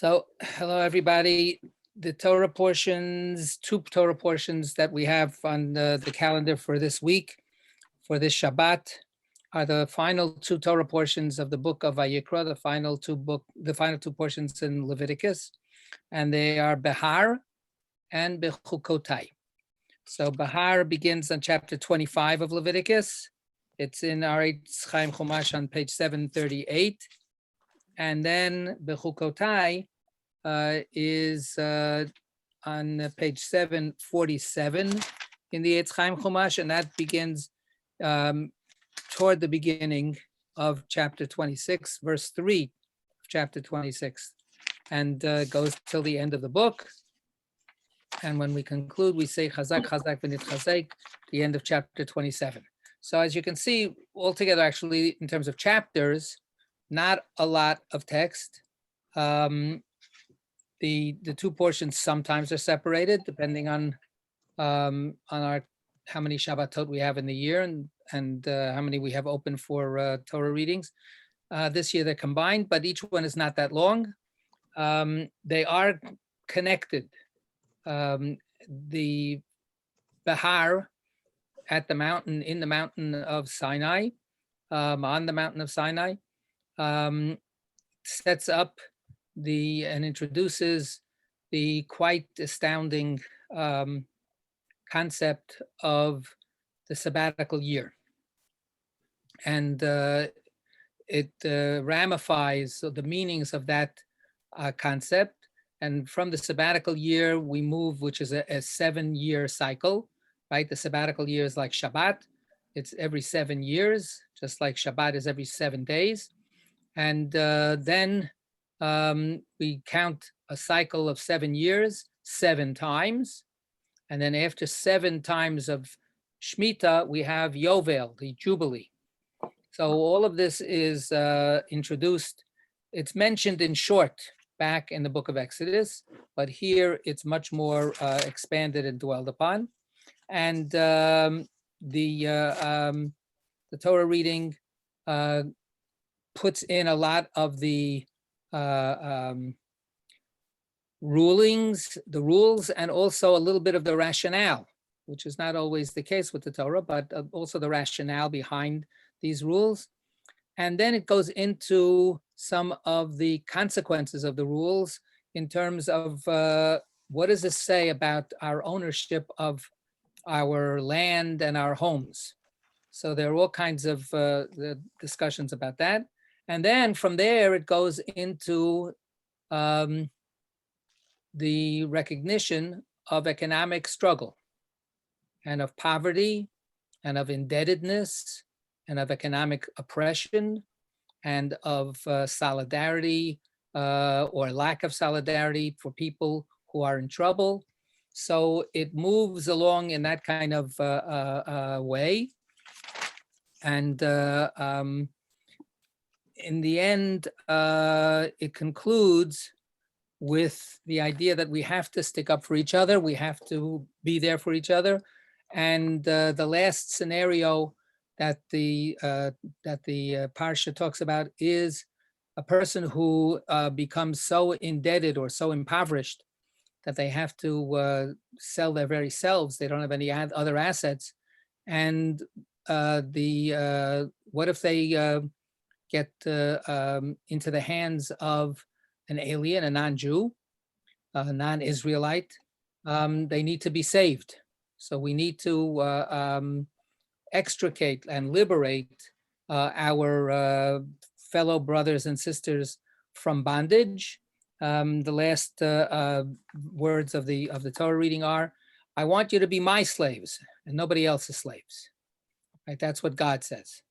So, hello everybody. The Torah portions, two Torah portions that we have on the calendar for this week, for this Shabbat, are the final two Torah portions of the book of Vayikra, the final two portions in Leviticus, and they are Behar and Bechukotai. So Behar begins on chapter 25 of Leviticus. It's in our Eitz Chaim Chumash on page 738. And then Bechukotai is on page 747 in the Eitz Chaim Chumash, and that begins toward the beginning of chapter 26, verse 3 of chapter 26, and goes till the end of the book. And when we conclude, we say Chazak, Chazak, V'nit Chazak, the end of chapter 27. So as you can see, altogether, actually, in terms of chapters, not a lot of text. The two portions sometimes are separated depending on our how many Shabbatot we have in the year and how many we have open for Torah readings. This year they're combined, but each one is not that long. They are connected. The Behar at the mountain, in the mountain of Sinai, on the mountain of Sinai, sets up and introduces the quite astounding concept of the sabbatical year. And it ramifies the meanings of that concept. And from the sabbatical year, we move, which is a 7-year cycle, right? The sabbatical year is like Shabbat. It's every 7 years, just like Shabbat is every 7 days. And then we count a cycle of 7 years, 7 times. And then after 7 times of Shemitah, we have Yovel, the Jubilee. So all of this is introduced. It's mentioned in short back in the book of Exodus, but here it's much more expanded and dwelled upon. And the Torah reading puts in a lot of the rules, and also a little bit of the rationale, which is not always the case with the Torah, but also the rationale behind these rules. And then it goes into some of the consequences of the rules in terms of what does this say about our ownership of our land and our homes. So there are all kinds of the discussions about that. And then from there, it goes into the recognition of economic struggle and of poverty and of indebtedness and of economic oppression and of solidarity or lack of solidarity for people who are in trouble. So it moves along in that kind of way. And in the end, it concludes with the idea that we have to stick up for each other. We have to be there for each other. And the last scenario that the parsha talks about is a person who becomes so indebted or so impoverished that they have to sell their very selves. They don't have any other assets. And what if they get into the hands of an alien, a non-Jew, a non-Israelite? They need to be saved. So we need to extricate and liberate our fellow brothers and sisters from bondage. The last words of the Torah reading are, "I want you to be my slaves and nobody else's slaves." Right? That's what God says.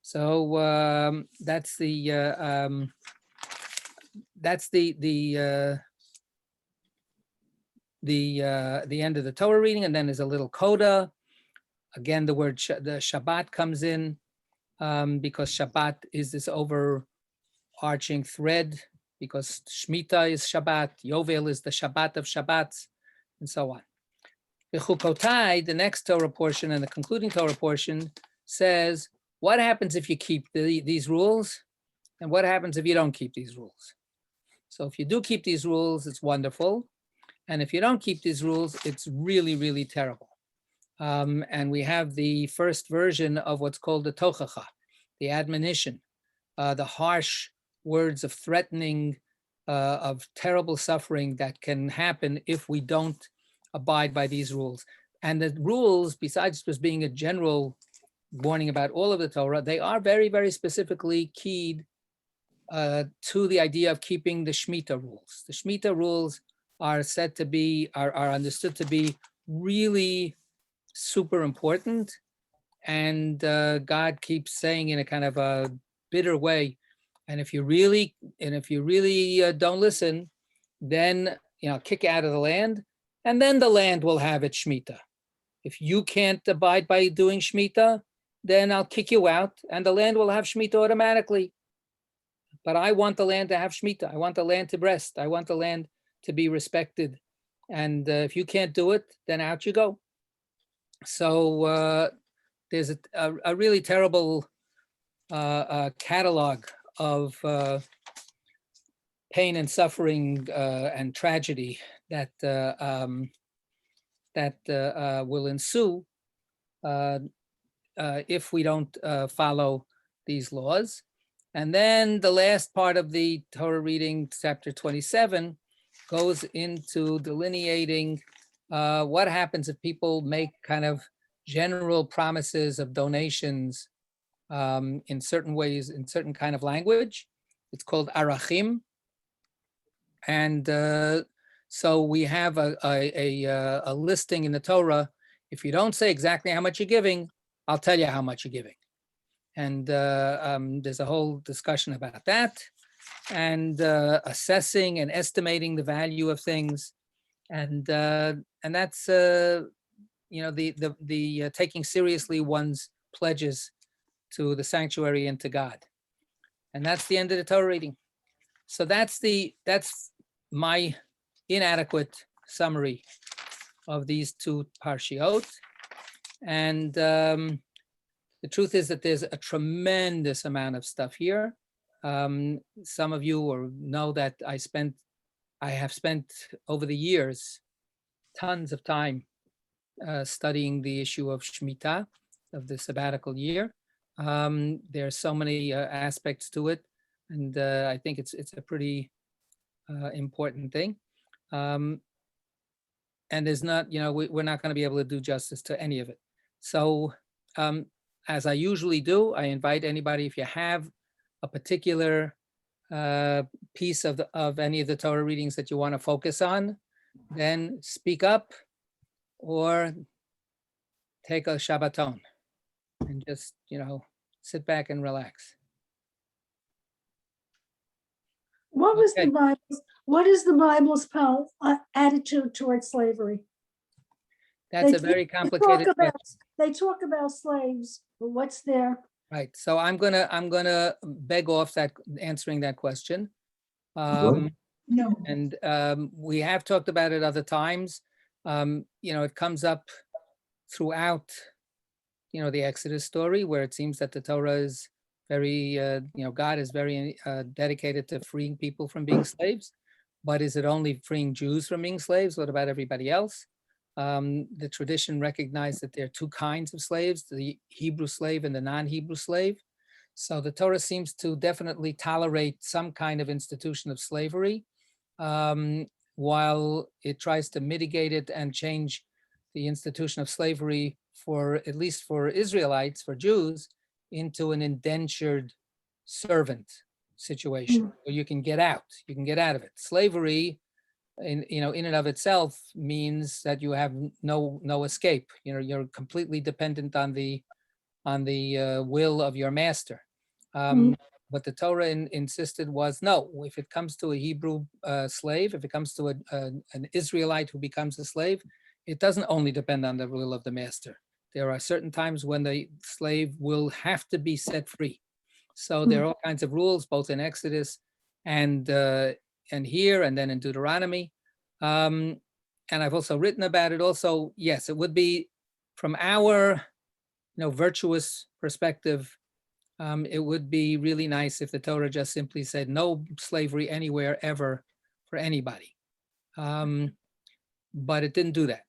So that's the end of the Torah reading, and then there's a little coda. Again, the word the Shabbat comes in because Shabbat is this overarching thread, because Shemitah is Shabbat, Yovel is the Shabbat of Shabbats, and so on. Bechukotai, the next Torah portion and the concluding Torah portion, says, what happens if you keep these rules? And what happens if you don't keep these rules? So if you do keep these rules, it's wonderful. And if you don't keep these rules, it's really, really terrible. And we have the first version of what's called the tochacha, the admonition, the harsh words of threatening, of terrible suffering that can happen if we don't abide by these rules. And the rules, besides just being a general warning about all of the Torah, they are very, very specifically keyed to the idea of keeping the Shemitah rules. The Shemitah rules are said to be, are understood to be really super important. And God keeps saying in a kind of a bitter way, and if you really don't listen, then kick you out of the land, and then the land will have its Shemitah. If you can't abide by doing Shemitah, then I'll kick you out, and the land will have Shemitah automatically. But I want the land to have Shemitah. I want the land to rest. I want the land to be respected. And if you can't do it, then out you go. So there's a really terrible catalog of pain and suffering and tragedy that will ensue if we don't follow these laws. And then the last part of the Torah reading, chapter 27, goes into delineating what happens if people make kind of general promises of donations in certain ways, in certain kind of language. It's called arachim. And so we have a listing in the Torah. If you don't say exactly how much you're giving, I'll tell you how much you're giving. And there's a whole discussion about that, and assessing and estimating the value of things, and that's the taking seriously one's pledges to the sanctuary and to God. And that's the end of the Torah reading. So that's my inadequate summary of these two parshiot. And the truth is that there's a tremendous amount of stuff here. Some of you know that I have spent over the years tons of time studying the issue of Shemitah, of the sabbatical year. There are so many aspects to it, and I think it's a pretty important thing. And there's not, we're not going to be able to do justice to any of it. So as I usually do, I invite anybody, if you have a particular piece of any of the Torah readings that you want to focus on, then speak up or take a Shabbaton and just, sit back and relax. What is the Bible's attitude towards slavery? That's a very complicated question. They talk about slaves, but what's there? Right. So I'm gonna beg off that answering that question. No. And we have talked about it other times. It comes up throughout, the Exodus story, where it seems that the Torah is very, God is very dedicated to freeing people from being slaves. But is it only freeing Jews from being slaves? What about everybody else? The tradition recognized that there are two kinds of slaves, the Hebrew slave and the non-Hebrew slave. So the Torah seems to definitely tolerate some kind of institution of slavery, while it tries to mitigate it and change the institution of slavery at least for Israelites, for Jews, into an indentured servant situation where you can get out of it. Slavery in and of itself means that you have no escape. You're completely dependent on the will of your master. What the Torah insisted was, no, if it comes to a Hebrew slave, if it comes to an Israelite who becomes a slave, it doesn't only depend on the will of the master. There are certain times when the slave will have to be set free. So there are all kinds of rules, both in Exodus and here, and then in Deuteronomy. And I've also written about it also. Yes, it would be from our virtuous perspective, it would be really nice if the Torah just simply said no slavery anywhere ever for anybody. But it didn't do that.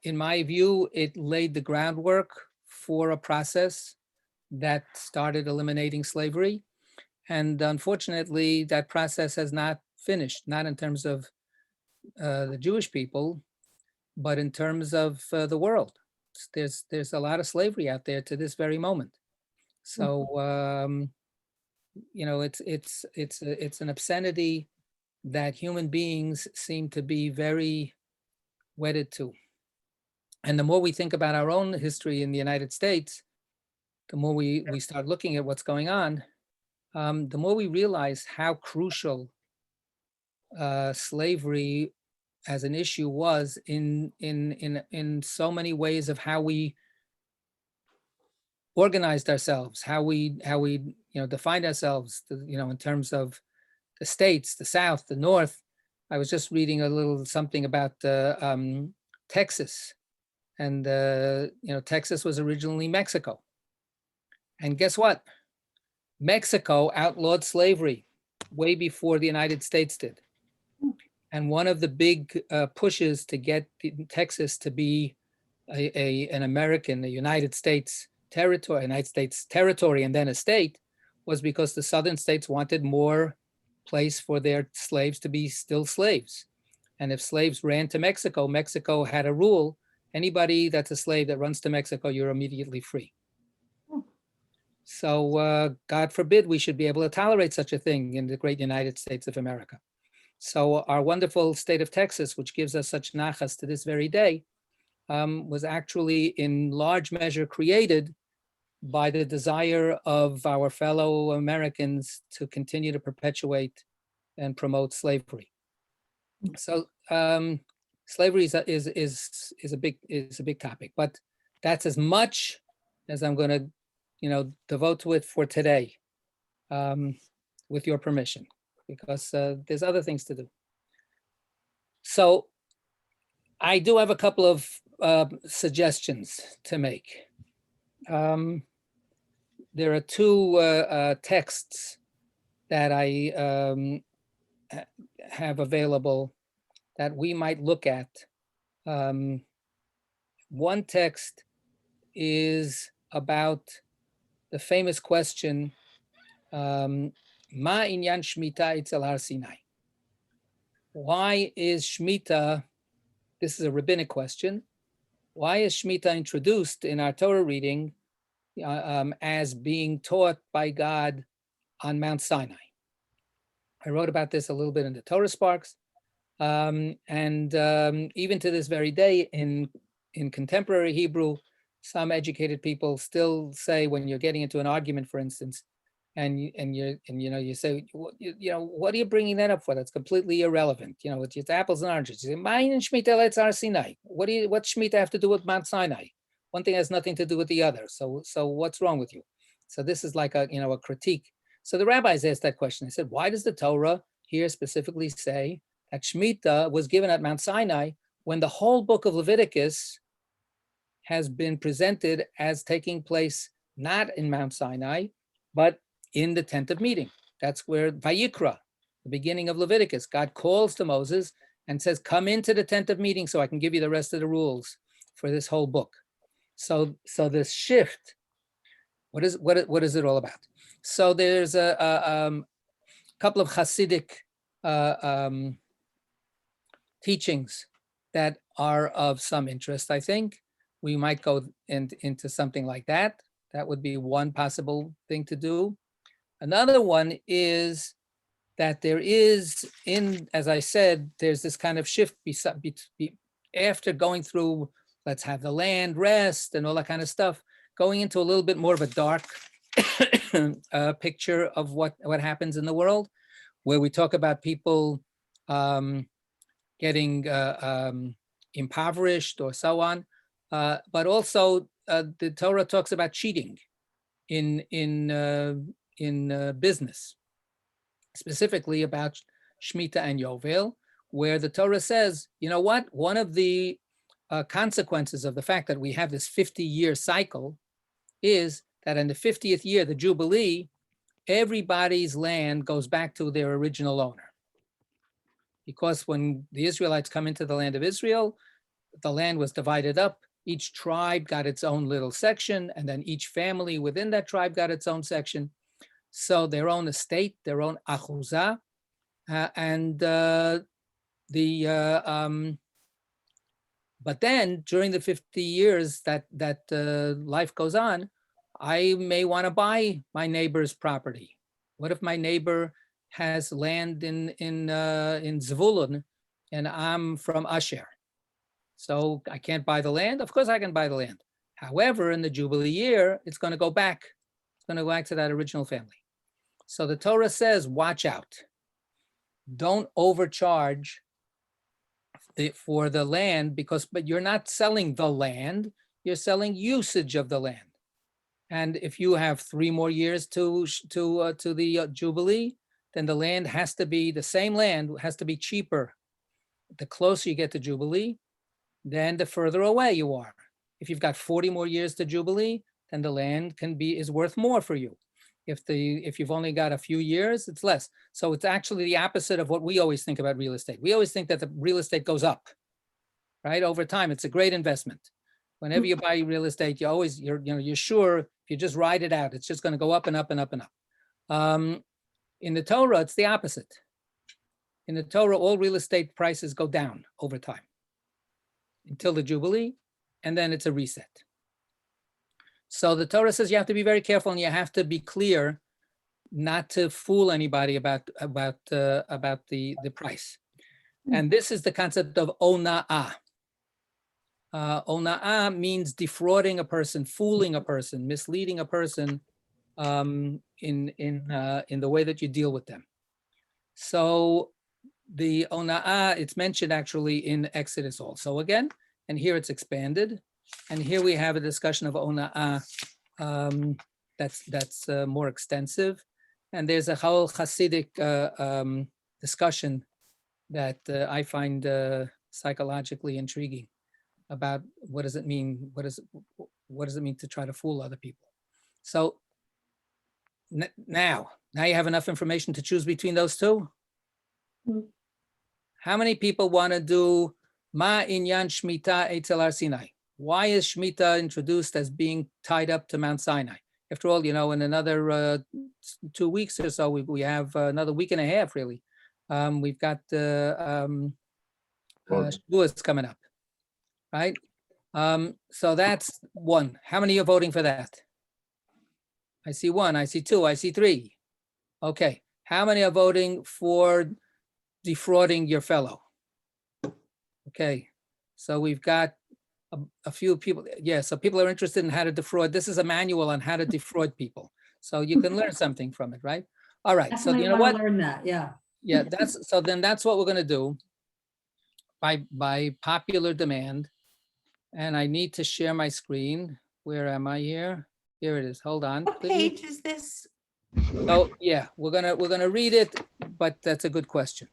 In my view, it laid the groundwork for a process that started eliminating slavery. And unfortunately, that process has not finished, not in terms of the Jewish people, but in terms of the world. There's a lot of slavery out there to this very moment. So it's an obscenity that human beings seem to be very wedded to. And the more we think about our own history in the United States, the more we start looking at what's going on, the more we realize how crucial slavery as an issue was in so many ways of how we organized ourselves, how we defined ourselves, in terms of the states, the South, the North. I was just reading a little something about Texas, and Texas was originally Mexico. And guess what? Mexico outlawed slavery way before the United States did. And one of the big pushes to get Texas to be an American, a United States territory, and then a state, was because the southern states wanted more place for their slaves to be still slaves. And if slaves ran to Mexico, Mexico had a rule: anybody that's a slave that runs to Mexico, you're immediately free. So God forbid we should be able to tolerate such a thing in the great United States of America. So our wonderful state of Texas, which gives us such nachas to this very day, was actually in large measure created by the desire of our fellow Americans to continue to perpetuate and promote slavery. So slavery is a big topic, but that's as much as I'm going to devote to it for today, with your permission, because there's other things to do. So I do have a couple of suggestions to make. There are two texts that I have available that we might look at. One text is about the famous question, Ma inyan Shmita etzel Har Sinai? Why is Shemitah, this is a rabbinic question, why is Shemitah introduced in our Torah reading as being taught by God on Mount Sinai? I wrote about this a little bit in the Torah Sparks. And even to this very day in contemporary Hebrew, some educated people still say, when you're getting into an argument, for instance, and you say, what are you bringing that up for? That's completely irrelevant. It's apples and oranges. You say, what's Shemitah have to do with Mount Sinai? One thing has nothing to do with the other. So what's wrong with you? So this is like a critique. So the rabbis asked that question. They said, why does the Torah here specifically say that Shemitah was given at Mount Sinai when the whole book of Leviticus has been presented as taking place not in Mount Sinai, but in the tent of meeting? That's where Vayikra, the beginning of Leviticus, God calls to Moses and says, come into the tent of meeting so I can give you the rest of the rules for this whole book. So this shift, what is it all about? So there's a couple of Hasidic teachings that are of some interest. I think we might go into something like that. That would be one possible thing to do. Another one is that there is, as I said, there's this kind of shift after going through, let's have the land rest and all that kind of stuff, going into a little bit more of a dark picture of what happens in the world, where we talk about people getting impoverished or so on, but also the Torah talks about cheating in business, specifically about Shemitah and Yovel, where the Torah says, you know what? One of the consequences of the fact that we have this 50-year cycle is that in the 50th year, the Jubilee, everybody's land goes back to their original owner. Because when the Israelites come into the land of Israel, the land was divided up. Each tribe got its own little section, and then each family within that tribe got its own section. So their own estate, their own achuzah, but then during the 50 years that life goes on, I may want to buy my neighbor's property. What if my neighbor has land in Zvulun and I'm from Asher? So I can't buy the land? Of course I can buy the land. However, in the Jubilee year, it's going to go back. It's going to go back to that original family. So the Torah says, watch out. Don't overcharge for the land but you're not selling the land, you're selling usage of the land. And if you have 3 more years to the Jubilee, then the land has to be, the same land has to be cheaper. The closer you get to Jubilee, then the further away you are. If you've got 40 more years to Jubilee, then the land is worth more for you. If you've only got a few years, it's less. So it's actually the opposite of what we always think about real estate. We always think that the real estate goes up, right? Over time, it's a great investment. Whenever you buy real estate, you're sure if you just ride it out, it's just going to go up and up and up and up. In the Torah, it's the opposite. In the Torah, all real estate prices go down over time until the Jubilee, and then it's a reset. So the Torah says you have to be very careful and you have to be clear not to fool anybody about the price. And this is the concept of ona'ah. Ona'ah means defrauding a person, fooling a person, misleading a person in the way that you deal with them. So the ona'ah, it's mentioned actually in Exodus also again, and here it's expanded. And here we have a discussion of ona'ah that's more extensive. And there's a whole Hasidic discussion that I find psychologically intriguing about what does it mean? What does it mean to try to fool other people? So now you have enough information to choose between those two. How many people want to do Ma Inyan Shmita Eitzel Har Sinai? Why is Shemitah introduced as being tied up to Mount Sinai? After all, in another 2 weeks or so, we have another week and a half, really. We've got Schmooze coming up, right? So that's one. How many are voting for that? I see 1, I see 2, I see 3. Okay. How many are voting for defrauding your fellow? Okay. So we've got a few people. Yeah, so people are interested in how to defraud. This is a manual on how to defraud people. So you can learn something from it, right? All right. So you know what? Learn that, yeah. Yeah, that's what we're going to do by popular demand. And I need to share my screen. Where am I here? Here it is. Hold on. What page is this? Oh, yeah, we're gonna read it, but that's a good question.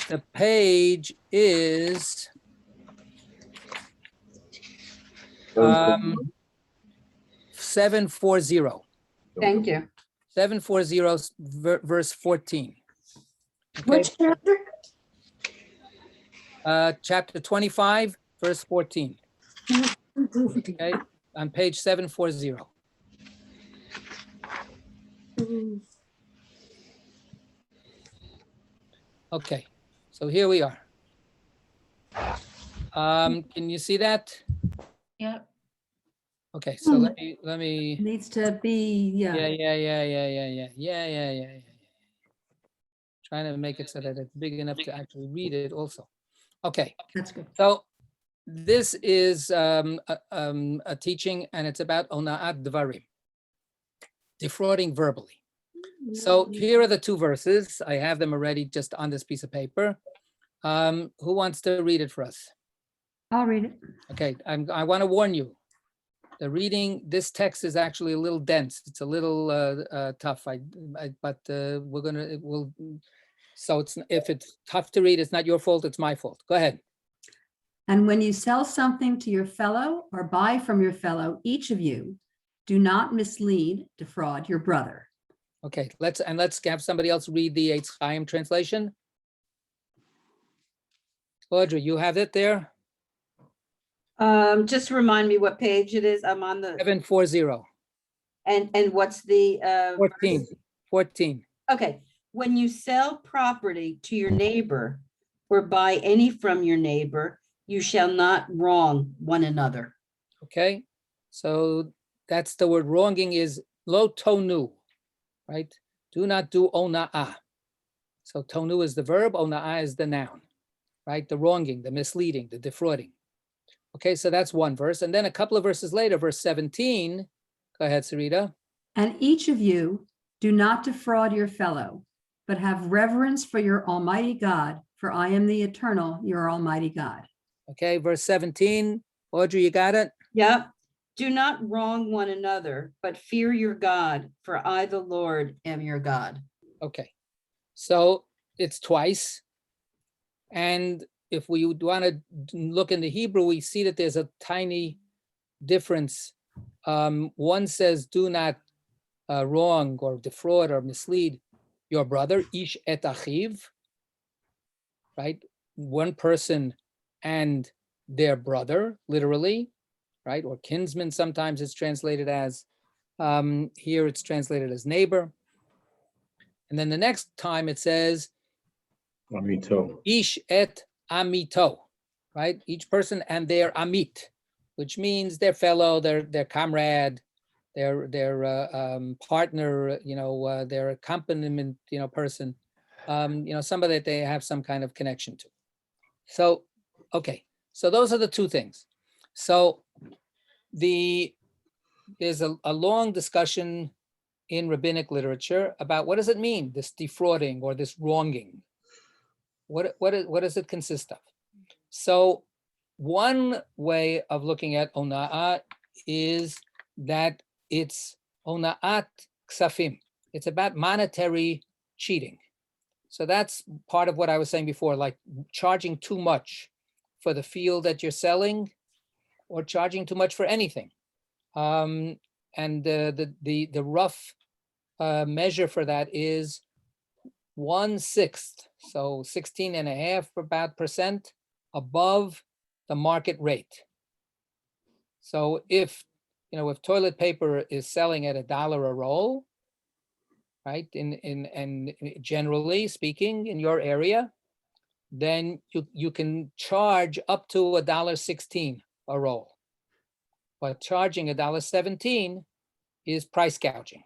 The page is 740. Thank you. 740 verse 14. Okay. Which chapter? Chapter 25, verse 14. Okay, on page 740. Okay, so here we are. Can you see that? Yep. Okay, so let me. Needs to be, yeah. Yeah. Trying to make it so that it's big enough to actually read it also. Okay, That's good. so this is a teaching, and it's about ona'at dvarim, defrauding verbally. So here are the 2 verses. I have them already just on this piece of paper. Who wants to read it for us? I'll read it. Okay, I want to warn you. The reading, this text is actually a little dense. It's a little tough. But so if it's tough to read, it's not your fault, it's my fault. Go ahead. And when you sell something to your fellow or buy from your fellow, each of you, do not mislead, defraud your brother. Okay, let's have somebody else read the Eitz Chaim translation. Audrey, you have it there? Just remind me what page it is. I'm on the, 740, and what's the, 14, verse? 14. Okay, when you sell property to your neighbor or buy any from your neighbor, you shall not wrong one another. Okay, so that's the word wronging is lo tonu, right? Do not do ona'ah. So tonu is the verb, ona'ah is the noun, right? The wronging, the misleading, the defrauding. Okay, so that's one verse. And then a couple of verses later, verse 17, go ahead, Sarita. And each of you do not defraud your fellow, but have reverence for your Almighty God, for I am the eternal, your Almighty God. Okay, verse 17, Audrey, you got it? Yep. Do not wrong one another, but fear your God, for I, the Lord, am your God. Okay, so it's twice. And if we want to look in the Hebrew, we see that there's a tiny difference. One says, do not wrong or defraud or mislead your brother, ish et achiv, right? One person and their brother, literally, right? Or kinsman, sometimes it's translated as. Here it's translated as neighbor. And then the next time it says, Amito. ish et amito, right? Each person and their amit, which means their fellow, their comrade, their partner, their accompaniment, person, somebody that they have some kind of connection to. So, okay, so those are the two things. So there's a long discussion in rabbinic literature about what does it mean, this defrauding or this wronging? What does it consist of? So one way of looking at ona'at is that it's ona'at ksafim. It's about monetary cheating. So that's part of what I was saying before, like charging too much for the field that you're selling or charging too much for anything. And the rough measure for that is 1/6, so 16.5% above the market rate. So if toilet paper is selling at $1 a roll, right, and generally speaking in your area, then you can charge up to $1.16 a roll. But charging $1.17 is price gouging.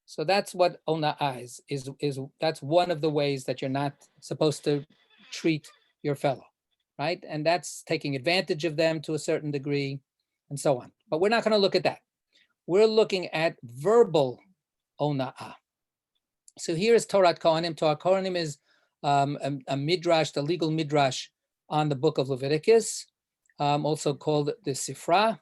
So that's what ona'ah is that's one of the ways that you're not supposed to treat your fellow, right? And that's taking advantage of them to a certain degree and so on. But we're not going to look at that. We're looking at verbal ona'ah. So here is Torah Kohanim. Torah Kohanim is a midrash, the legal midrash on the book of Leviticus, also called the Sifra.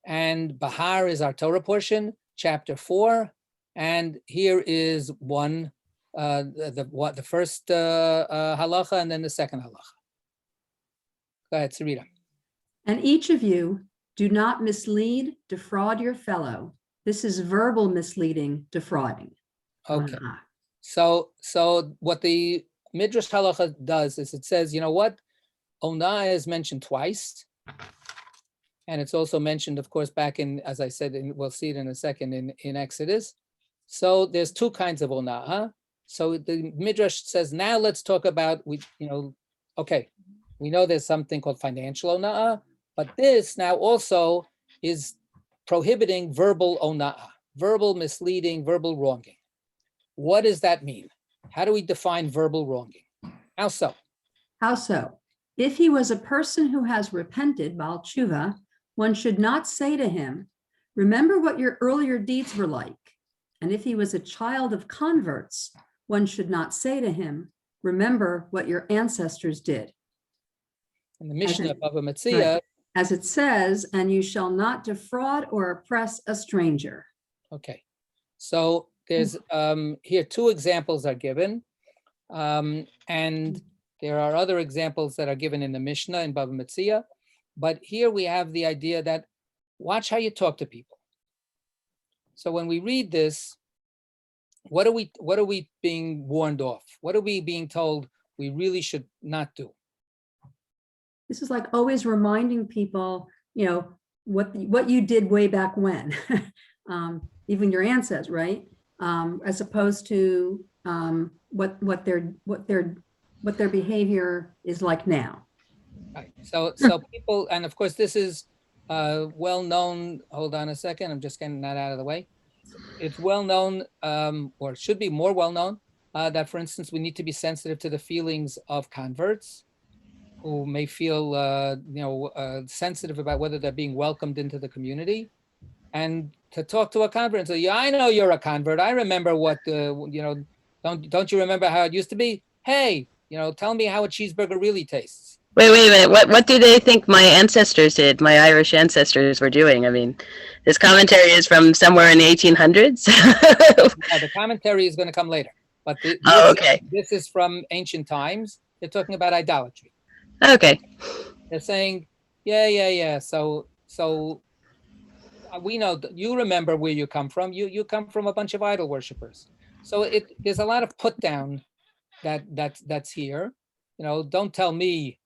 And Behar is our Torah portion, chapter 4. And here is one, the first halacha and then the second halacha. Go ahead, Sarita. And each of you do not mislead, defraud your fellow. This is verbal misleading, defrauding. Okay. So what the Midrash halacha does is it says, you know what? Ona'ah is mentioned twice. And it's also mentioned, of course, back in, as I said, we'll see it in a second in Exodus. So there's two kinds of ona'ah. So the Midrash says, now let's talk about, okay, we know there's something called financial ona'ah, but this now also is prohibiting verbal ona'ah, verbal misleading, verbal wronging. What does that mean? How do we define verbal wronging? How so? How so? If he was a person who has repented, Baal Tshuva, one should not say to him, remember what your earlier deeds were like. And if he was a child of converts, one should not say to him, remember what your ancestors did. In the Mishnah of Bava Metzia, right, as it says, and you shall not defraud or oppress a stranger. Okay, so there's here two examples are given, and there are other examples that are given in the Mishnah in Bava Metzia, but here we have the idea that watch how you talk to people. So when we read this, what are we being warned off? What are we being told we really should not do? This is like always reminding people, what you did way back when, even your ancestors, right? As opposed to what their behavior is like now. Right. So people, and of course this is well known. Hold on a second. I'm just getting that out of the way. It's well known, or it should be more well known, that, for instance, we need to be sensitive to the feelings of converts who may feel, sensitive about whether they're being welcomed into the community, and to talk to a convert and say, "Yeah, I know you're a convert. I remember what, don't you remember how it used to be? Hey, tell me how a cheeseburger really tastes." Wait a minute. What do they think my ancestors did? My Irish ancestors were doing? I mean, this commentary is from somewhere in the 1800s. Yeah, the commentary is going to come later, but okay. This is from ancient times. They're talking about idolatry. Okay. They're saying, yeah. So we know that you remember where you come from. You come from a bunch of idol worshipers. So there's a lot of put down that's here. Don't tell me,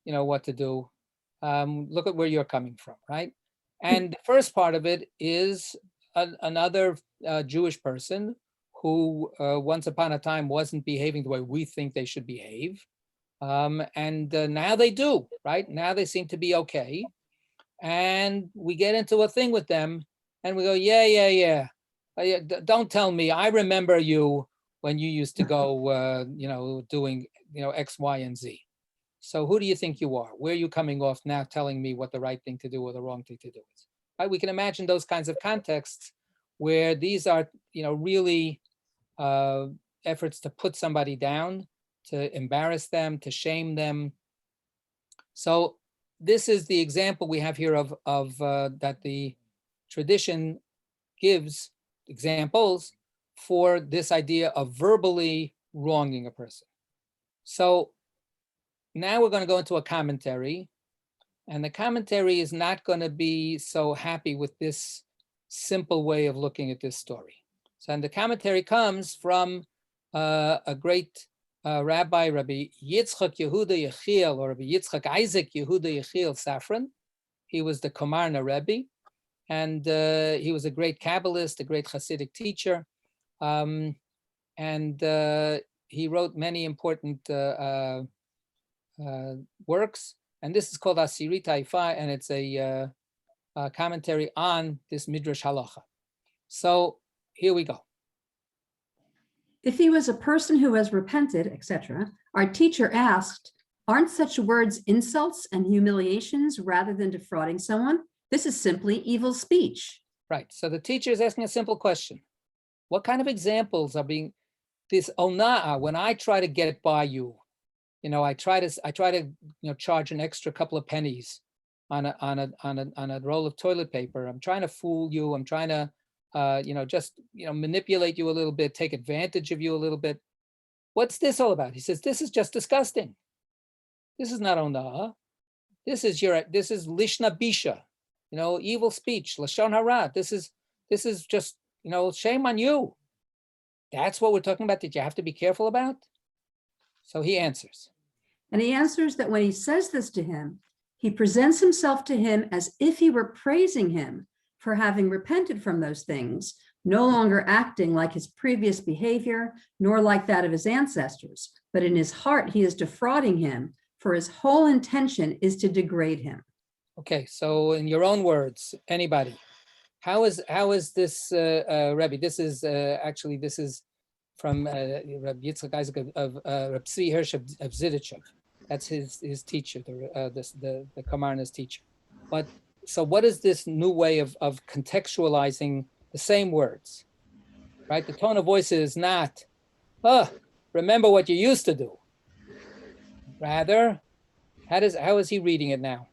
what to do. Look at where you're coming from, right? And the first part of it is another Jewish person who once upon a time wasn't behaving the way we think they should behave. And now they do, right? Now they seem to be okay. And we get into a thing with them and we go, yeah. Don't tell me. I remember you when you used to go, doing, X, Y, and Z. So who do you think you are? Where are you coming off now telling me what the right thing to do or the wrong thing to do is? Right? We can imagine those kinds of contexts where these are, really efforts to put somebody down, to embarrass them, to shame them. So this is the example we have here of that the tradition gives examples for this idea of verbally wronging a person. So now we're going to go into a commentary, and the commentary is not going to be so happy with this simple way of looking at this story. So, and the commentary comes from a great Rabbi Yitzchak Yehuda Yechiel, or Rabbi Yitzchak Isaac Yehuda Yechiel Safran. He was the Komarna Rebbe, and he was a great Kabbalist, a great Hasidic teacher, and he wrote many important works. And this is called Asiri Taifa, and it's a commentary on this Midrash Halacha. So here we go. If he was a person who has repented, etc., our teacher asked, aren't such words insults and humiliations rather than defrauding someone? This is simply evil speech. Right. So the teacher is asking a simple question. What kind of examples are being this ona'ah, when I try to get by you, I try to charge an extra couple of pennies on a roll of toilet paper. I'm trying to fool you. I'm trying to manipulate you a little bit, take advantage of you a little bit. What's this all about? He says, this is just disgusting. This is not ona'ah. This is lishna bisha, evil speech, lashon hara. This is just, shame on you. That's what we're talking about that you have to be careful about. So he answers. And he answers that when he says this to him, he presents himself to him as if he were praising him for having repented from those things, no longer acting like his previous behavior, nor like that of his ancestors. But in his heart, he is defrauding him, for his whole intention is to degrade him. Okay, so in your own words, anybody, how is this, Rebbe? This is this is from Rabbi Yitzchak Isaac of Rabbi Tzvi Hirsch of Zidichev. That's his teacher, the Kamarna's teacher. But so what is this new way of contextualizing the same words, right? The tone of voice is not, remember what you used to do. Rather, how is he reading it now?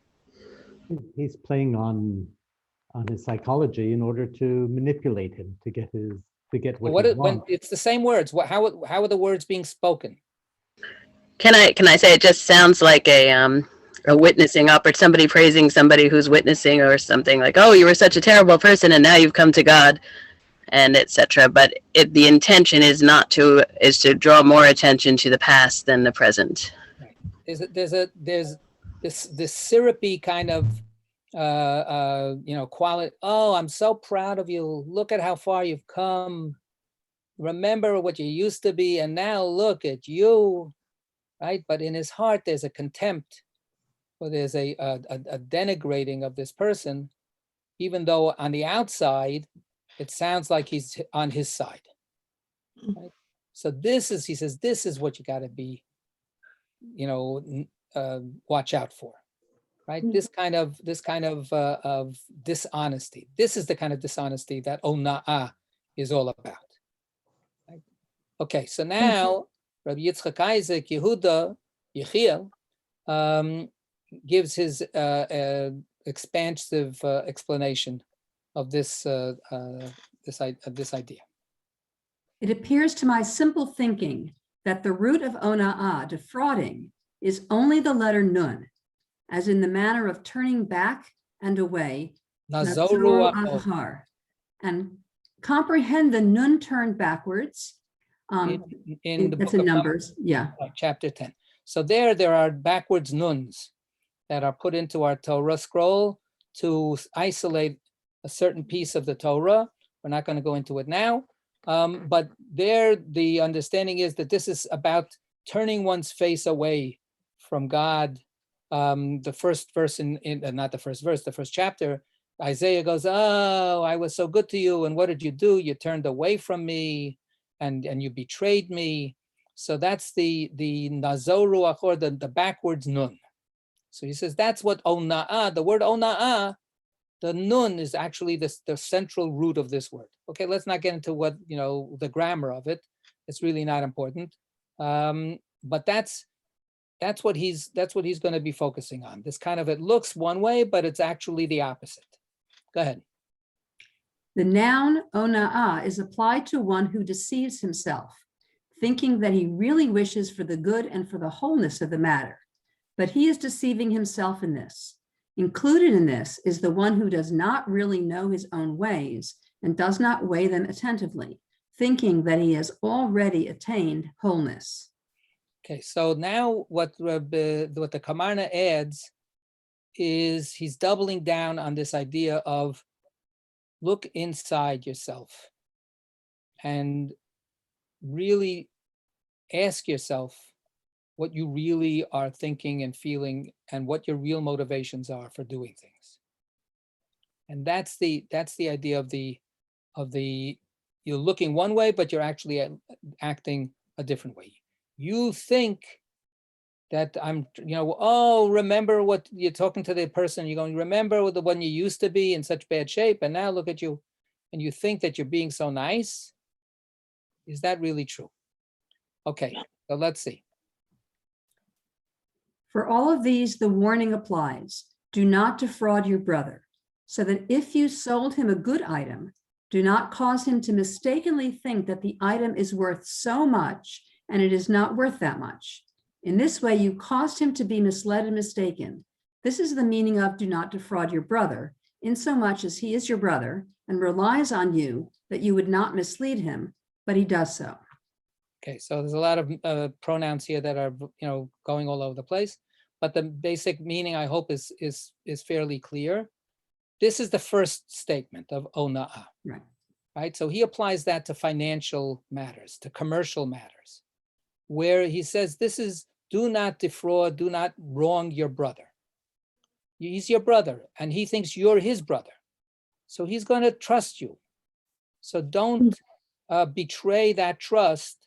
He's playing on his psychology in order to manipulate him to get what he wants. When it's the same words, how are the words being spoken? Can I say it just sounds like a witnessing up, or somebody praising somebody who's witnessing, or something like, oh, you were such a terrible person and now you've come to God. and etc. But the intention is to draw more attention to the past than the present. Right. There's this syrupy kind of quality. Oh, I'm so proud of you. Look at how far you've come. Remember what you used to be, and now look at you, right? But in his heart, there's a contempt, or there's a denigrating of this person, even though on the outside, it sounds like he's on his side. Right? So he says, this is what you got to be, watch out for, right? This kind of dishonesty. This is the kind of dishonesty that ona'ah is all about. Right? Okay, so now Rabbi Yitzchak Isaac Yehuda Yechiel gives his expansive explanation of this idea. It appears to my simple thinking that the root of ona'ah, defrauding, is only the letter nun, as in the manner of turning back and away, Nazoru ahar, and comprehend the nun turned backwards. in the That's book in of Numbers, yeah. chapter 10. So there are backwards nuns that are put into our Torah scroll to isolate a certain piece of the Torah. We're not going to go into it now, but there the understanding is that this is about turning one's face away from God. The first verse not the first verse, the first chapter, Isaiah goes, oh, I was so good to you, and what did you do? You turned away from me, and you betrayed me. So that's the Nazoru Achor, the backwards nun. So he says that's what ona'ah, the word ona'ah, the nun is actually the central root of this word. Okay, let's not get into what, the grammar of it. It's really not important. But that's what he's going to be focusing on. This kind of, it looks one way, but it's actually the opposite. Go ahead. The noun ona'ah is applied to one who deceives himself, thinking that he really wishes for the good and for the wholeness of the matter. But he is deceiving himself in this. Included in this is the one who does not really know his own ways and does not weigh them attentively, thinking that he has already attained wholeness. Okay, so now what the Kamarna adds is he's doubling down on this idea of look inside yourself and really ask yourself what you really are thinking and feeling and what your real motivations are for doing things. And that's the idea of the you're looking one way, but you're actually acting a different way. You think that remember what you're talking to the person, you're going, remember the one you used to be in such bad shape, and now look at you, and you think that you're being so nice. Is that really true? Okay, so let's see. For all of these, the warning applies. Do not defraud your brother, so that if you sold him a good item, do not cause him to mistakenly think that the item is worth so much and it is not worth that much. In this way, you caused him to be misled and mistaken. This is the meaning of do not defraud your brother, insomuch as he is your brother and relies on you that you would not mislead him, but he does so. Okay, so there's a lot of pronouns here that are going all over the place, but the basic meaning, I hope, is fairly clear. This is the first statement of ona'ah, right? So he applies that to financial matters, to commercial matters, where he says this is do not defraud, do not wrong your brother. He's your brother, and he thinks you're his brother, so he's going to trust you. So don't betray that trust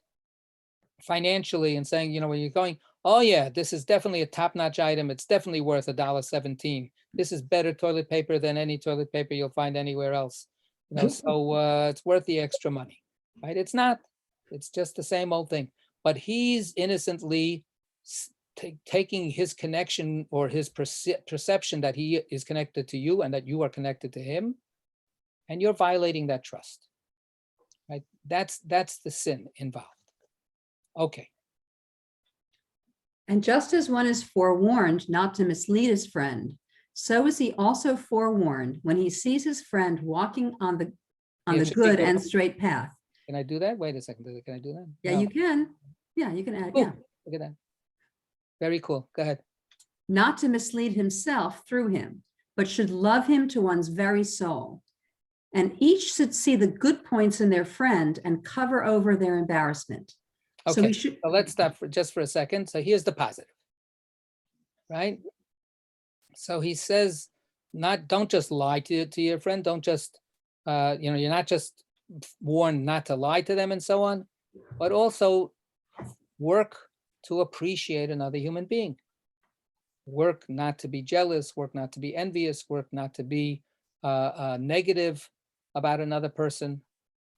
financially and saying, when you're going, oh yeah, this is definitely a top-notch item. It's definitely worth $1.17. This is better toilet paper than any toilet paper you'll find anywhere else. So it's worth the extra money, right? It's not. It's just the same old thing. But he's innocently taking his connection or his perception that he is connected to you and that you are connected to him, and you're violating that trust, right? That's the sin involved. Okay. And just as one is forewarned not to mislead his friend, so is he also forewarned when he sees his friend walking on the on It the should be good good. and straight path. Can I do that? Wait a second. Can I do that? Yeah, No. you can. Yeah, you can add, Cool. yeah. Look at that. Very cool. Go ahead. Not to mislead himself through him, but should love him to one's very soul. And each should see the good points in their friend and cover over their embarrassment. So Okay, we should, so let's stop for just for a second. So here's the positive, right? So he says, don't just lie to your friend. Don't just, you're not just warned not to lie to them and so on, but also work to appreciate another human being. Work not to be jealous, work not to be envious, work not to be negative about another person,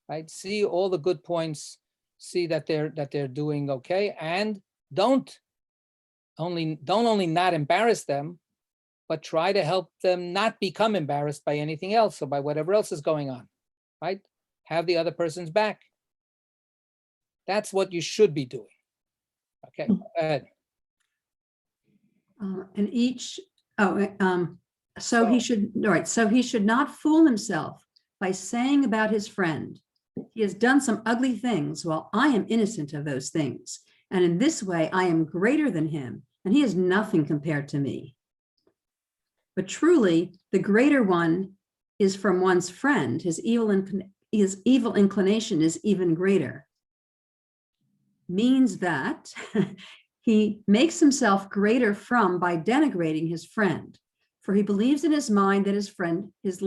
right? See all the good points, see that they're doing okay, and don't only not embarrass them, but try to help them not become embarrassed by anything else or by whatever else is going on, right? Have the other person's back. That's what you should be doing. Okay, go ahead. and each, so he should, all right, so he should not fool himself by saying about his friend, he has done some ugly things while I am innocent of those things. And in this way, I am greater than him, and he is nothing compared to me. But truly, the greater one is from one's friend. His evil inclination is even greater. Means that he makes himself greater from by denigrating his friend, for he believes in his mind that his friend is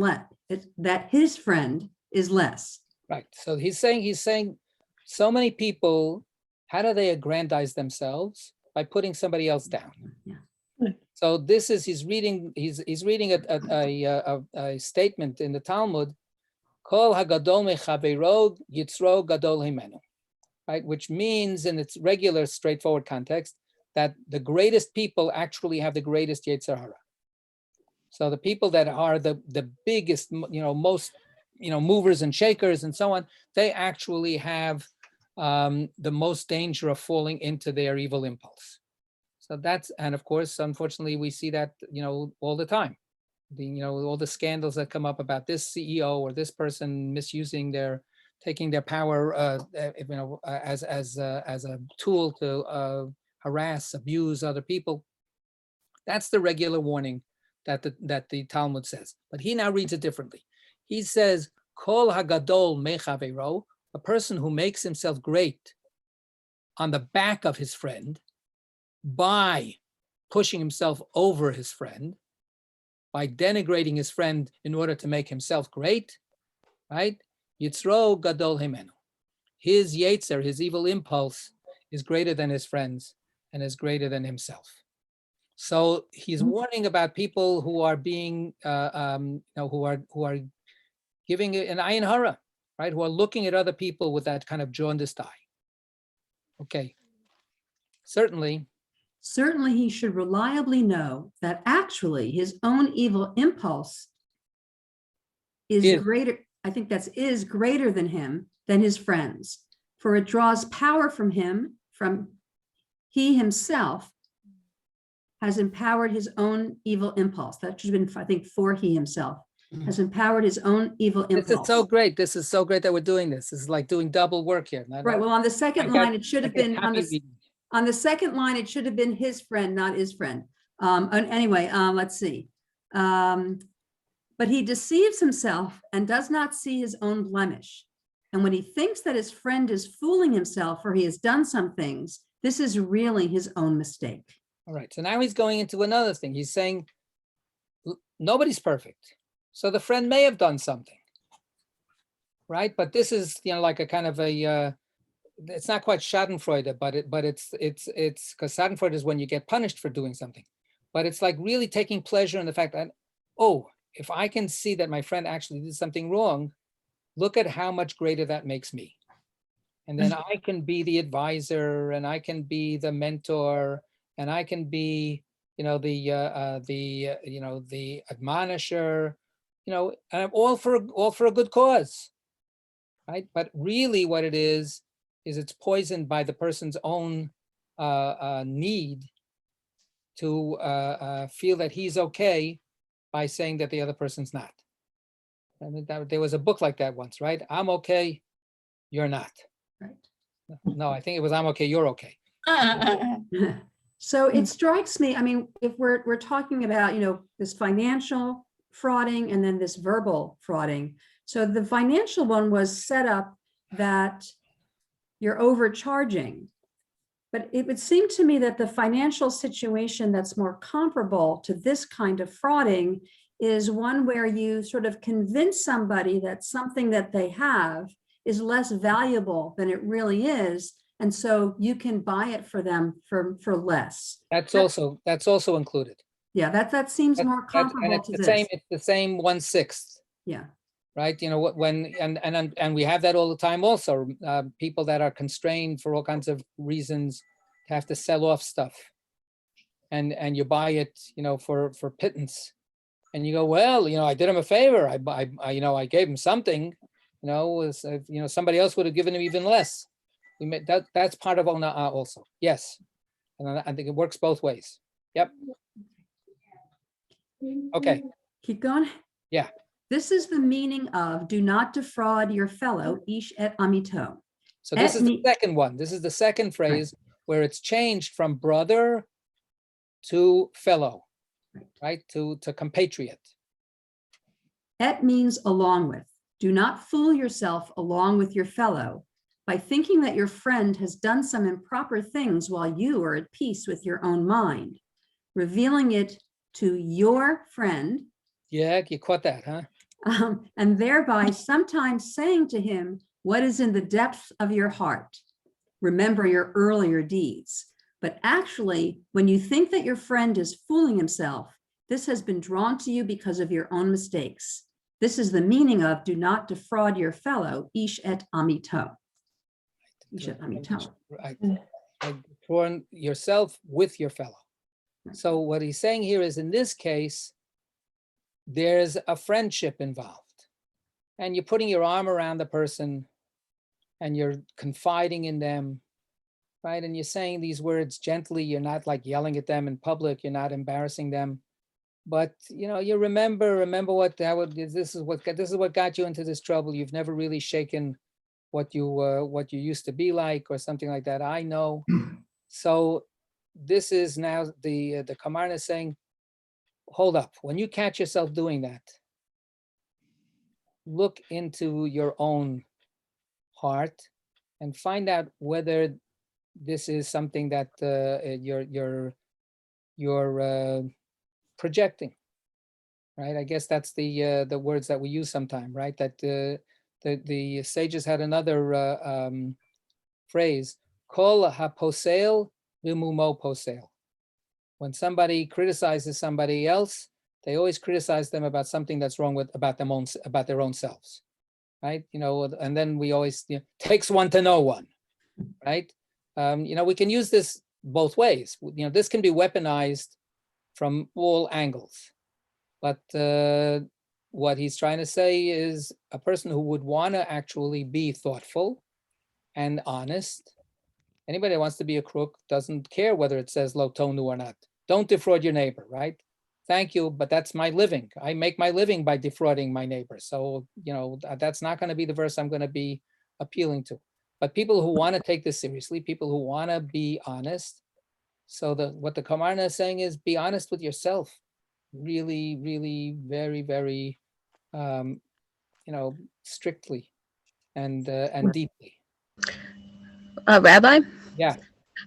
less. Right. So he's saying so many people, how do they aggrandize themselves? By putting somebody else down. Yeah. So this is, he's reading a statement in the Talmud, Kol hagadol mechaveiro yitzro gadol himenu, right? Which means in its regular straightforward context, that the greatest people actually have the greatest Yetzer Hara. So the people that are the biggest, most, movers and shakers and so on, they actually have the most danger of falling into their evil impulse. So that's, and of course, unfortunately, we see that, all the time. All the scandals that come up about this CEO or this person misusing taking their power, as a tool to harass, abuse other people. That's the regular warning that the Talmud says. But he now reads it differently. He says, Kol hagadol mechaveiro, a person who makes himself great on the back of his friend by pushing himself over his friend, by denigrating his friend in order to make himself great, right? Yitzro gadol himenu. His yetzer, his evil impulse, is greater than his friends and is greater than himself. So he's warning about people who are being, who are giving an ayin hara, right? Who are looking at other people with that kind of jaundiced eye. Okay. Certainly, he should reliably know that actually his own evil impulse is greater. I think is greater than his friends, for it draws power from him, from he himself has empowered his own evil impulse. That should have been, I think, for he himself has empowered his own evil impulse. this is so great. This is so great that we're doing this. This is like doing double work here. Right. Well, on the second line, it should have been on the second line, it should have been his friend, not his friend. Anyway, let's see. But he deceives himself and does not see his own blemish. And when he thinks that his friend is fooling himself or he has done some things, this is really his own mistake. All right. So now he's going into another thing. He's saying nobody's perfect. So the friend may have done something, right? But this is, like a kind of a, it's not quite Schadenfreude, but it's because Schadenfreude is when you get punished for doing something. But it's like really taking pleasure in the fact that, oh, if I can see that my friend actually did something wrong, look at how much greater that makes me. And then I can be the advisor, and I can be the mentor, and I can be, the admonisher, and I'm all for a good cause, right? But really, what it is it's poisoned by the person's own need to feel that he's okay by saying that the other person's not. I mean, there was a book like that once, right? I'm okay, you're not. Right. No, I think it was I'm okay, you're okay. So it strikes me, I mean, if we're talking about, this financial frauding and then this verbal frauding. So the financial one was set up that you're overcharging. But it would seem to me that the financial situation that's more comparable to this kind of frauding is one where you sort of convince somebody that something that they have is less valuable than it really is. And so you can buy it for them for less. That's also included. Yeah, that seems more And comparable it's to the this. same, it's the same 1/6. Yeah, Right? And we have that all the time also. People that are constrained for all kinds of reasons have to sell off stuff. And you buy it, for pittance. And you go, well, I did him a favor. I gave him something, somebody else would have given him even less. That's part of Ona'ah also. Yes. And I think it works both ways. Yep. Okay. keep going. Yeah. This is the meaning of do not defraud your fellow, ish et amito. So this is the me- second one. This is the second phrase where it's changed from brother to fellow, right? To compatriot. Et means along with. Do not fool yourself along with your fellow by thinking that your friend has done some improper things while you are at peace with your own mind, revealing it to your friend, Yeah, you caught that, huh? and thereby sometimes saying to him what is in the depths of your heart. Remember your earlier deeds. But actually, when you think that your friend is fooling himself, this has been drawn to you because of your own mistakes. This is the meaning of do not defraud your fellow, ish et amito. Ish et amito. Right. Defraud yourself with your fellow. So what he's saying here is, in this case, there's a friendship involved, and you're putting your arm around the person and you're confiding in them, right? And you're saying these words gently. You're not like yelling at them in public. You're not embarrassing them, but you remember what this is what got you into this trouble. You've never really shaken what you used to be like, or something like that. I know. So this is now the Kamarna is saying, hold up. When you catch yourself doing that, look into your own heart and find out whether this is something that you're projecting, right? I guess that's the words that we use sometime, right? That the sages had another phrase, kol haposel v'mumo posel. When somebody criticizes somebody else, they always criticize them about something that's wrong about their own selves, right? And then we always, takes one to know one, right? We can use this both ways. This can be weaponized from all angles. But what he's trying to say is a person who would want to actually be thoughtful and honest. Anybody that wants to be a crook doesn't care whether it says lo tonu or not. Don't defraud your neighbor, right? Thank you, but that's my living. I make my living by defrauding my neighbor. So, that's not going to be the verse I'm going to be appealing to. But people who want to take this seriously, people who want to be honest. So what the Kamarna is saying is be honest with yourself. Really, really, very, very, strictly and deeply. Rabbi? Yeah.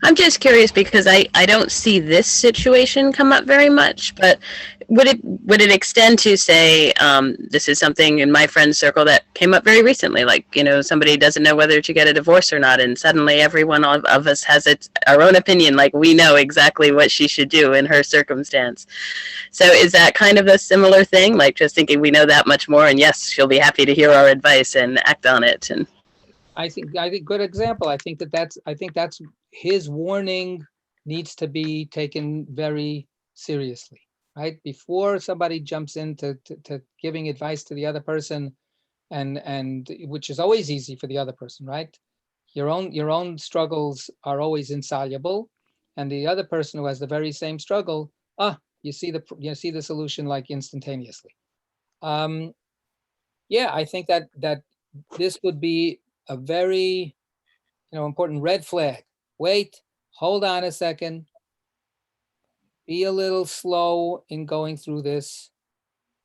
I'm just curious because I don't see this situation come up very much, but would it extend to say this is something in my friend circle that came up very recently, like somebody doesn't know whether to get a divorce or not, and suddenly every one of us has our own opinion, like we know exactly what she should do in her circumstance. So is that kind of a similar thing, like just thinking we know that much more, and yes, she'll be happy to hear our advice and act on it? And I think good example. I think that's his warning needs to be taken very seriously, right? Before somebody jumps into to giving advice to the other person, and which is always easy for the other person, right? Your own struggles are always insoluble, and the other person who has the very same struggle, you see the solution like instantaneously. yeah, I think that this would be a very, important red flag. Wait, hold on a second. Be a little slow in going through this,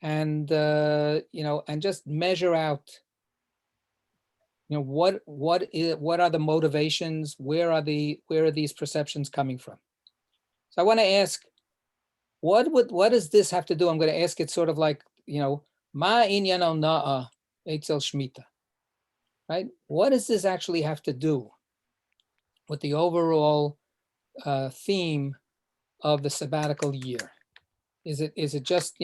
and and just measure out. What are the motivations? Where are these perceptions coming from? So I want to ask, what does this have to do? I'm going to ask it sort of like, ma inyan na'a etzel shmita, right? What does this actually have to do with the overall theme of the sabbatical year? Is it just,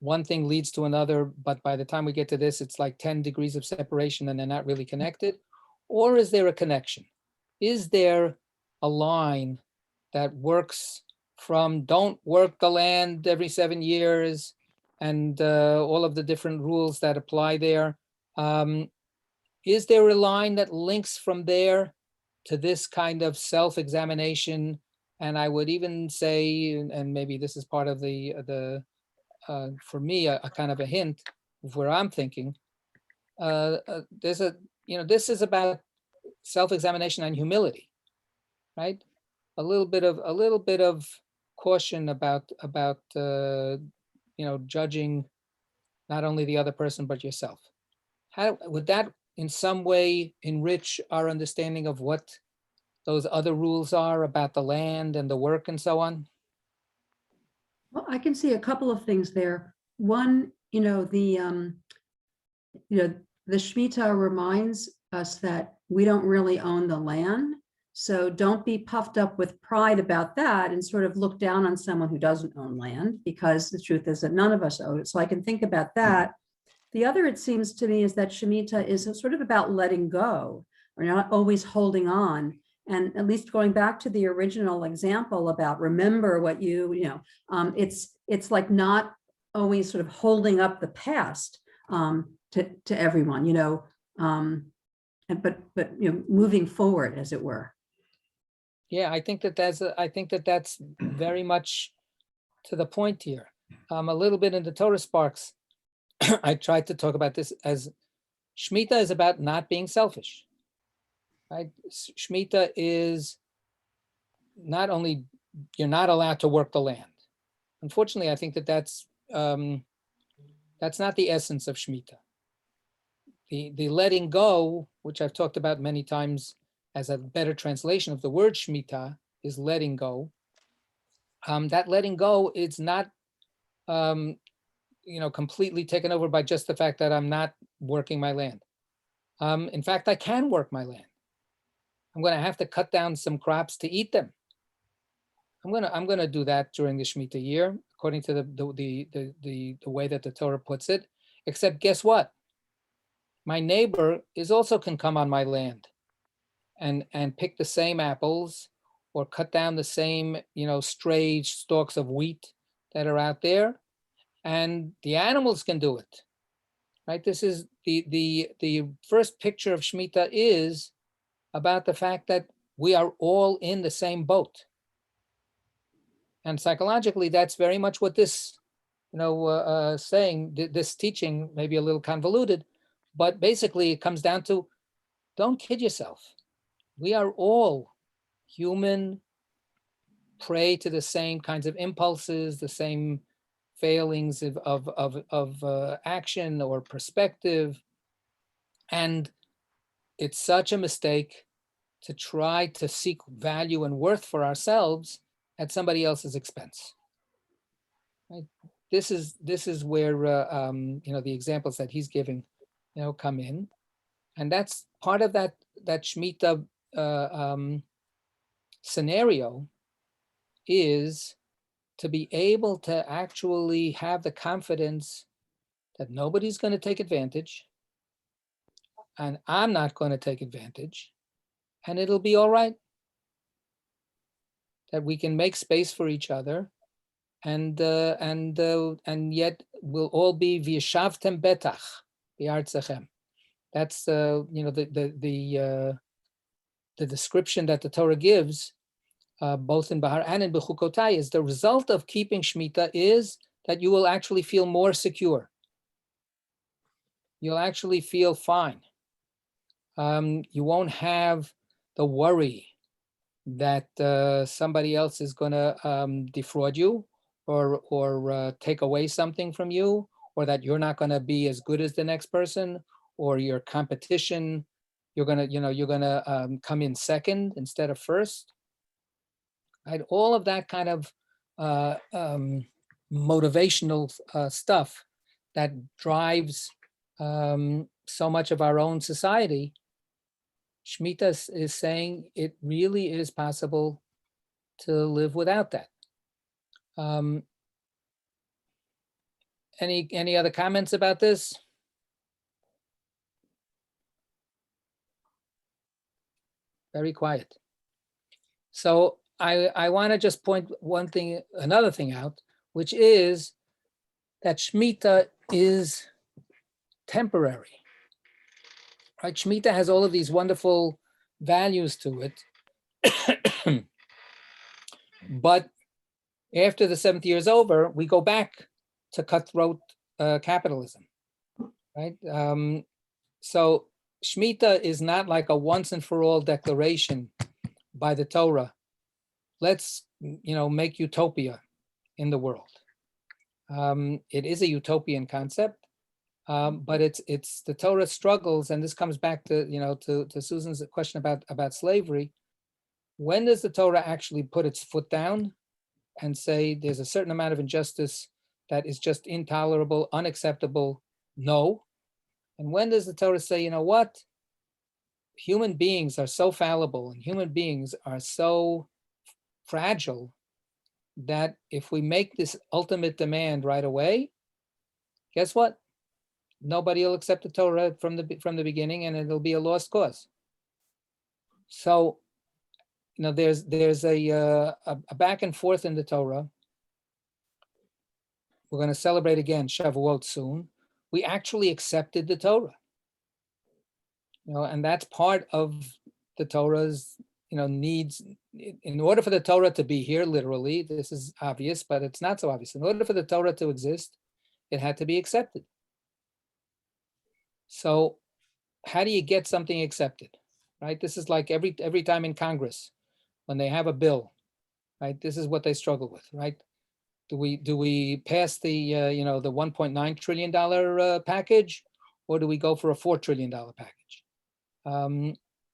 one thing leads to another, but by the time we get to this, it's like 10 degrees of separation and they're not really connected? Or is there a connection? Is there a line that works from don't work the land every 7 years and all of the different rules that apply there? Is there a line that links from there to this kind of self-examination? And I would even say, and maybe this is part of for me, a kind of a hint of where I'm thinking, this is about self-examination and humility, right? A little bit of caution about judging not only the other person but yourself. How would that in some way enrich our understanding of what those other rules are about the land and the work and so on? Well, I can see a couple of things there. One, the Shemitah reminds us that we don't really own the land. So don't be puffed up with pride about that and sort of look down on someone who doesn't own land, because the truth is that none of us own it. So I can think about that. The other, it seems to me, is that Shemitah is sort of about letting go, or not always holding on. And at least going back to the original example about remember what it's like not always sort of holding up the past to everyone, but moving forward, as it were. Yeah, I think that's very much to the point here. A little bit in the Torah Sparks, I tried to talk about this as Shemitah is about not being selfish. Right? Shemitah is not only you're not allowed to work the land. Unfortunately, I think that's not the essence of Shemitah. The letting go, which I've talked about many times as a better translation of the word Shemitah, is letting go. That letting go is not completely taken over by just the fact that I'm not working my land. In fact, I can work my land. I'm going to have to cut down some crops to eat them. I'm going to do that during the Shemitah year, according to the way that the Torah puts it. Except, guess what? My neighbor also can come on my land and pick the same apples or cut down the same stray stalks of wheat that are out there, and the animals can do it. Right? This is the first picture of Shemitah is about the fact that we are all in the same boat. And psychologically, that's very much what this, saying, this teaching may be a little convoluted, but basically it comes down to, don't kid yourself. We are all human, prey to the same kinds of impulses, the same failings of action or perspective. And it's such a mistake to try to seek value and worth for ourselves at somebody else's expense. Right? This is where the examples that he's giving, come in, and that's part of that Shemitah scenario is to be able to actually have the confidence that nobody's going to take advantage, and I'm not going to take advantage, and it'll be all right. That we can make space for each other, and yet we'll all be v'yashavtem betach b'artzachem. That's the description that the Torah gives, both in Behar and in Bechukotai, is the result of keeping Shemitah is that you will actually feel more secure. you'll actually feel fine. You won't have the worry that somebody else is going to defraud you or take away something from you, or that you're not going to be as good as the next person, or your competition, you're going to come in second instead of first. Right? All of that kind of motivational stuff that drives so much of our own society. Shemitah is saying it really is possible to live without that. Any other comments about this? Very quiet. So I want to just point another thing out, which is that Shemitah is temporary. Right? Shemitah has all of these wonderful values to it. But after the 7th year is over, we go back to cutthroat capitalism, right? So Shemitah is not like a once and for all declaration by the Torah. Let's, make utopia in the world. It is a utopian concept, but it's the Torah struggles, and this comes back to to Susan's question about slavery. When does the Torah actually put its foot down and say there's a certain amount of injustice that is just intolerable, unacceptable? No. And when does the Torah say, you know what? Human beings are so fallible and human beings are so fragile that if we make this ultimate demand right away, guess what? Nobody will accept the Torah from the beginning, and it'll be a lost cause. So, there's a back and forth in the Torah. We're going to celebrate again Shavuot soon. We actually accepted the Torah, and that's part of the Torah's, needs. In order for the Torah to be here, literally, this is obvious, but it's not so obvious. In order for the Torah to exist, it had to be accepted. So, how do you get something accepted, right? This is like every time in Congress, when they have a bill, right? This is what they struggle with, right? Do we pass the the $1.9 trillion package, or do we go for a $4 trillion package?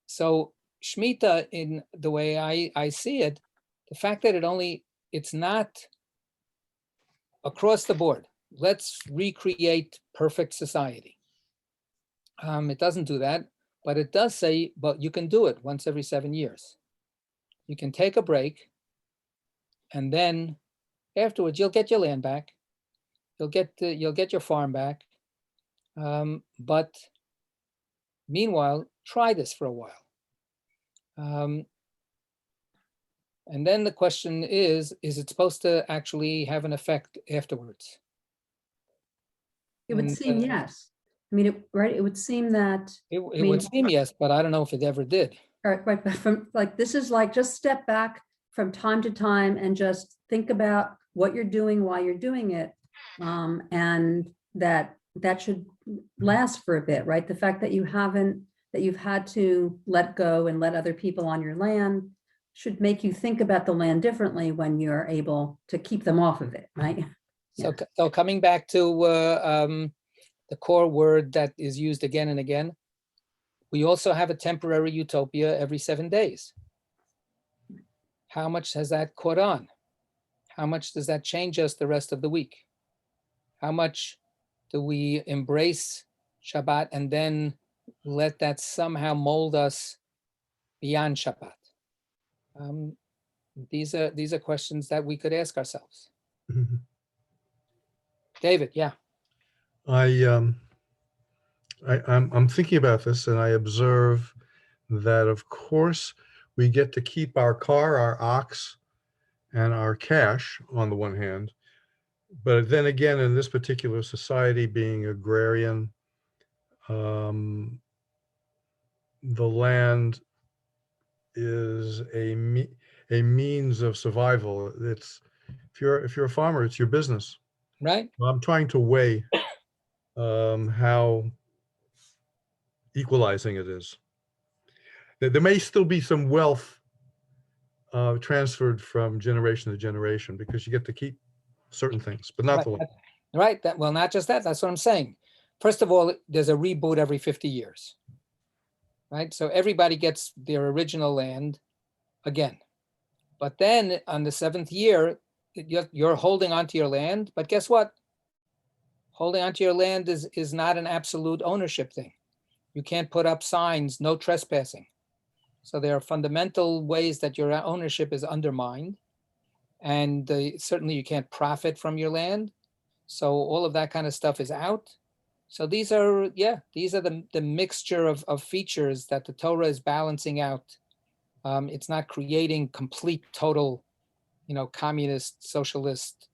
So Shemitah, in the way I see it, the fact that it's not across the board. Let's recreate perfect society. It doesn't do that, but it does say, but you can do it once every 7 years. You can take a break, and then afterwards you'll get your land back. You'll get your farm back. But meanwhile, try this for a while. And then the question is it supposed to actually have an effect afterwards? It would seem yes. I mean, it would seem that. It would seem yes, but I don't know if it ever did. Right, but from this is like, just step back from time to time and just think about what you're doing while you're doing it. And that should last for a bit, right? The fact that you've had to let go and let other people on your land should make you think about the land differently when you're able to keep them off of it, right? So coming back to the core word that is used again and again, we also have a temporary utopia every 7 days. How much has that caught on? How much does that change us the rest of the week? How much do we embrace Shabbat and then let that somehow mold us beyond Shabbat? These are questions that we could ask ourselves. Mhm. David, yeah. I'm thinking about this, and I observe that, of course, we get to keep our car, our ox, and our cash on the one hand. But then again, in this particular society, being agrarian, the land is a means of survival. It's if you're a farmer, it's your business. Right. I'm trying to weigh how equalizing it is. There may still be some wealth transferred from generation to generation because you get to keep certain things, but not the land. Right, that, well, not just that, that's what I'm saying. First of all, there's a reboot every 50 years. Right, so everybody gets their original land again. But then on the 7th year, you're holding onto your land, but guess what? Holding onto your land is not an absolute ownership thing. You can't put up signs, no trespassing. So there are fundamental ways that your ownership is undermined. And certainly you can't profit from your land. So all of that kind of stuff is out. So these are the mixture of features that the Torah is balancing out. It's not creating complete, total, communist, socialist,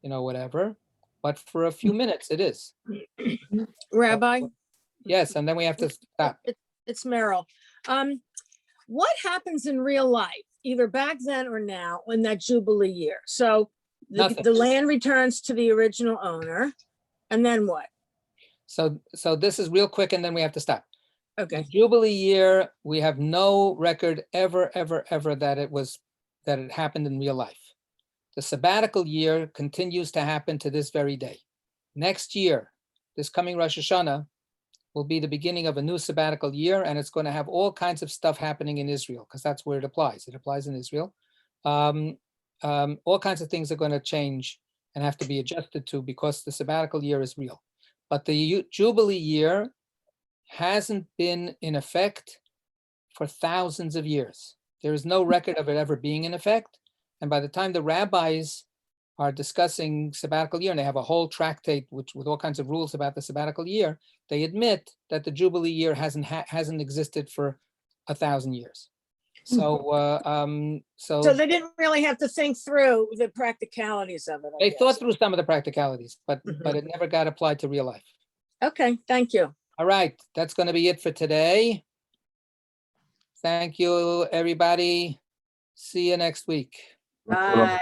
whatever. But for a few minutes, it is. Rabbi, Yes, and then we have to stop. it's Merrill. What happens in real life, either back then or now, in that Jubilee year? So Nothing. the land returns to the original owner, and then what? So this is real quick, and then we have to stop. Okay. The Jubilee year, we have no record ever that it happened in real life. The sabbatical year continues to happen to this very day. Next year, this coming Rosh Hashanah, will be the beginning of a new sabbatical year, and it's going to have all kinds of stuff happening in Israel, because that's where it applies. It applies in Israel. All kinds of things are going to change and have to be adjusted to because the sabbatical year is real. But the Jubilee year hasn't been in effect for thousands of years. There is no record of it ever being in effect. And by the time the rabbis are discussing sabbatical year, and they have a whole tractate with all kinds of rules about the sabbatical year, they admit that the Jubilee year hasn't existed for 1,000 years. So So they didn't really have to think through the practicalities of it. I they guess. thought through some of the practicalities, but Mhm. it never got applied to real life. Okay, thank you. All right, that's going to be it for today. Thank you, everybody. See you next week. Bye.